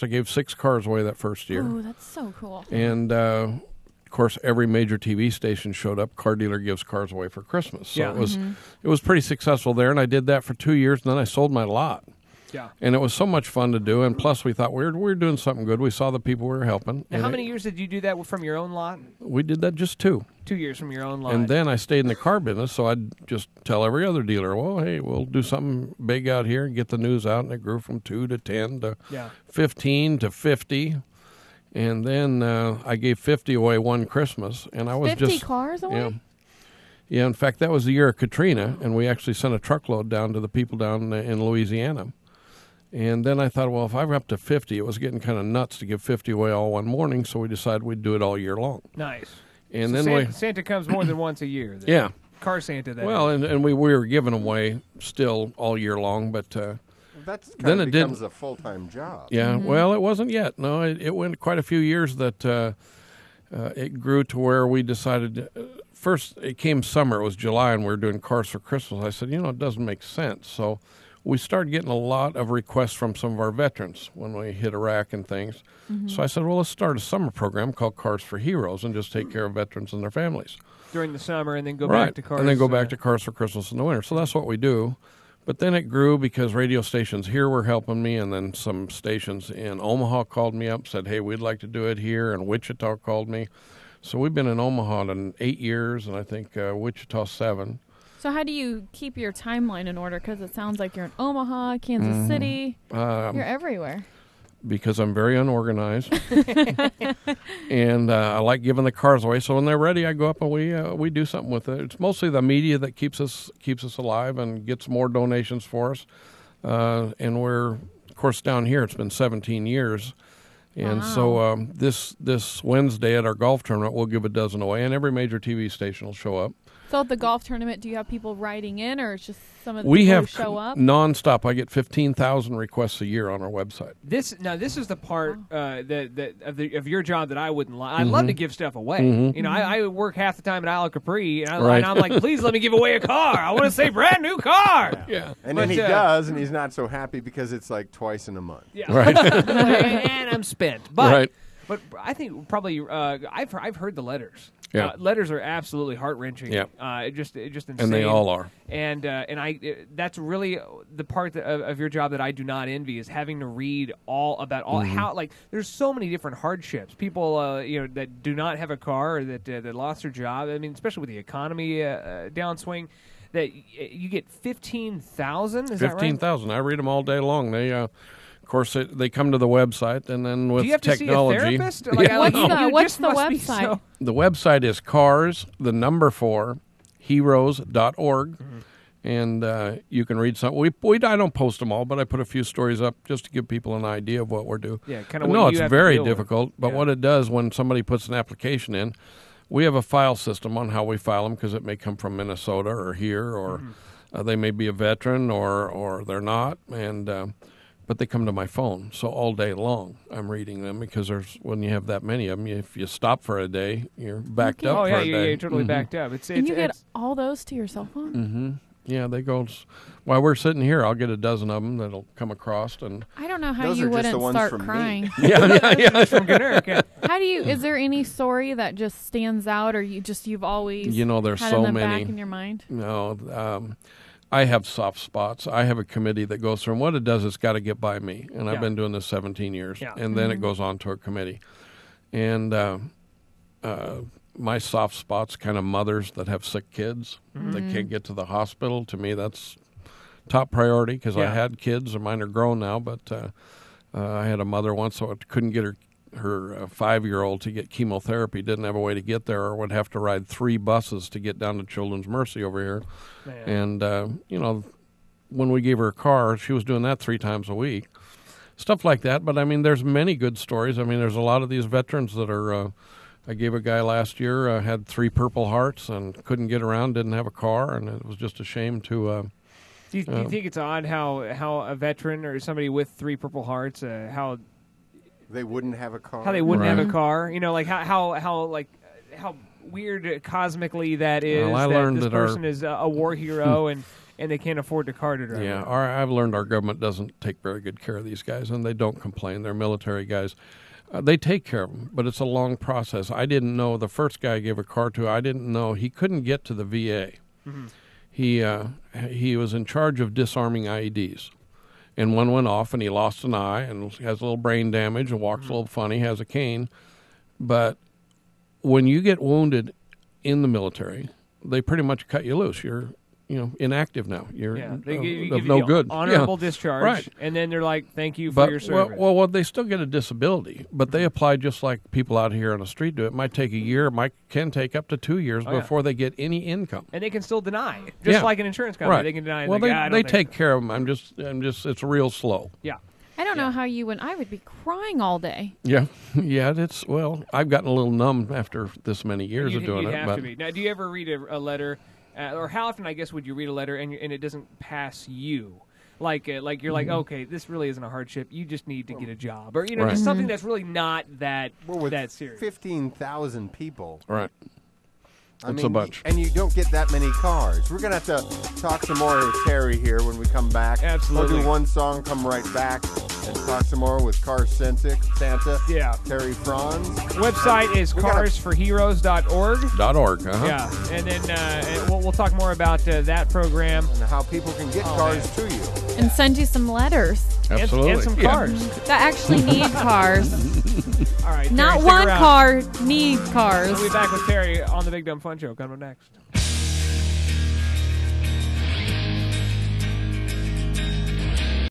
I gave 6 cars away that first year. Oh, that's so cool. And, of course, every major TV station showed up. Car dealer gives cars away for Christmas. So it was pretty successful there, and I did that for 2 years, and then I sold my lot. Yeah. And it was so much fun to do, and plus we thought we were doing something good. We saw the people we were helping. Now, how many years did you do that from your own lot? We did that just 2. 2 years from your own lot. And then I stayed in the car business, so I'd just tell every other dealer, well, hey, we'll do something big out here and get the news out, and it grew from 2 to 10 to 15 to 50. And then I gave 50 away one Christmas, and I was 50 cars away? Yeah, in fact, that was the year of Katrina, and we actually sent a truckload down to the people down in Louisiana. And then I thought, well, if I were up to 50, it was getting kind of nuts to give 50 away all one morning, so we decided we'd do it all year long. Nice. And so then Santa comes more than once a year. Then. Yeah. Car Santa, that well, and we were giving them away still all year long, but that's then it becomes a full-time job. Yeah, well, it wasn't yet. No, it went quite a few years that it grew to where we decided. First, it came summer. It was July, and we were doing cars for Christmas. I said, it doesn't make sense. So we started getting a lot of requests from some of our veterans when we hit Iraq and things. So I said, well, let's start a summer program called Cars for Heroes and just take care of veterans and their families. During the summer, and then go back to Cars. And then go back to Cars for Christmas in the winter. So that's what we do. But then it grew because radio stations here were helping me, and then some stations in Omaha called me up, said, hey, we'd like to do it here, and Wichita called me. So we've been in Omaha in 8 years, and I think Wichita 7. So how do you keep your timeline in order? Because it sounds like you're in Omaha, Kansas City. You're everywhere. Because I'm very unorganized, and I like giving the cars away. So when they're ready, I go up and we do something with it. It's mostly the media that keeps us alive and gets more donations for us. And we're, of course, down here. It's been 17 years. And so this Wednesday at our golf tournament, we'll give a dozen away, and every major TV station will show up. So at the golf tournament, do you have people writing in, or it's just some of the people who show up? Nonstop. I get 15,000 requests a year on our website. This is the part of your job that I wouldn't like. I'd love to give stuff away. I work half the time at Isle of Capri, and I'm like, please let me give away a car. I want to say brand new car. Yeah. And then he does, and he's not so happy because it's like twice in a month. Yeah. Right. And I'm spent. But, right. But I think probably I've heard the letters. Yeah. Letters are absolutely heart-wrenching. Yeah. Just insane. And they all are. And that's really the part of your job that I do not envy, is having to read all about how, like, there's so many different hardships. People that do not have a car, or that lost their job. I mean, especially with the economy downswing, that you get 15,000. Is that right? 15,000. I read them all day long. They of course, they come to the website, and then with do you have technology. To see a therapist? Like, what's the website? The website is cars4heroes.org, and you can read some. I don't post them all, but I put a few stories up just to give people an idea of what we're doing. Yeah, kind of. No, it's very difficult, but what it does when somebody puts an application in, we have a file system on how we file them, because it may come from Minnesota or here, or they may be a veteran or they're not, and but they come to my phone. So all day long I'm reading them, because when you have that many of them, if you stop for a day, you're backed up for a day. Yeah, you're totally backed up. And you get all those to your cell phone? Mm-hmm. Yeah, they go. While we're sitting here, I'll get a dozen of them that'll come across, and I don't know how you wouldn't start crying. Yeah. From Generic. How do you? Is there any story that just stands out, or you've always there's had so in the many back in your mind? No, I have soft spots. I have a committee that goes through, and what it does, it's got to get by me, and I've been doing this 17 years, and then it goes on to a committee, and my soft spots, kind of mothers that have sick kids that can't get to the hospital. To me, that's top priority, because I had kids, and mine are grown now, but I had a mother once who couldn't get her 5-year-old to get chemotherapy, didn't have a way to get there, or would have to ride 3 buses to get down to Children's Mercy over here. Man. And, when we gave her a car, she was doing that 3 times a week. Stuff like that. But, I mean, there's many good stories. I mean, there's a lot of these veterans that are I gave a guy last year, had 3 Purple Hearts and couldn't get around, didn't have a car, and it was just a shame to... Do you think it's odd how a veteran or somebody with 3 Purple Hearts, how... They wouldn't have a car. How they wouldn't have a car, like how weird cosmically that is. Well, I that learned this that person is a war hero, and and they can't afford a car to drive. Yeah, I've learned our government doesn't take very good care of these guys, and they don't complain. They're military guys. They take care of them, but it's a long process. I didn't know the first guy I gave a car to. I didn't know he couldn't get to the VA. He was in charge of disarming IEDs. And one went off, and he lost an eye, and has a little brain damage, and walks a little funny, has a cane. But when you get wounded in the military, they pretty much cut you loose. You're, inactive now. You're they give of you no the good. honorable discharge, right. And then they're like, "Thank you for your service." Well, they still get a disability, but they apply just like people out here on the street do. It might take a year. It can take up to 2 years before they get any income. And they can still deny, just like an insurance company. Right. They can deny. Well, they take care of them. I'm just. It's real slow. Yeah. I don't know how you and I would be crying all day. Yeah, yeah. I've gotten a little numb after this many years of doing you'd it. Have to be. Now, do you ever read a letter, or how often, I guess, would you read a letter and it doesn't pass you? Like you're like, okay, this really isn't a hardship. You just need to get a job, or just something that's really not that that serious. 15,000 people. Right. It's a bunch. And you don't get that many cars. We're going to have to talk some more with Terry here when we come back. Absolutely. We'll do one song, come right back, and talk some more with Car Santa. Yeah. Terry Franz. Website is carsforheroes.org. .org, Yeah. And then we'll talk more about that program. And how people can get cars to you. And send you some letters. Absolutely. And some cars. That actually need cars. All right. Terry, Not stick one around. car, need cars. We'll be back with Terry on the Big Dumb Fun Show coming up next.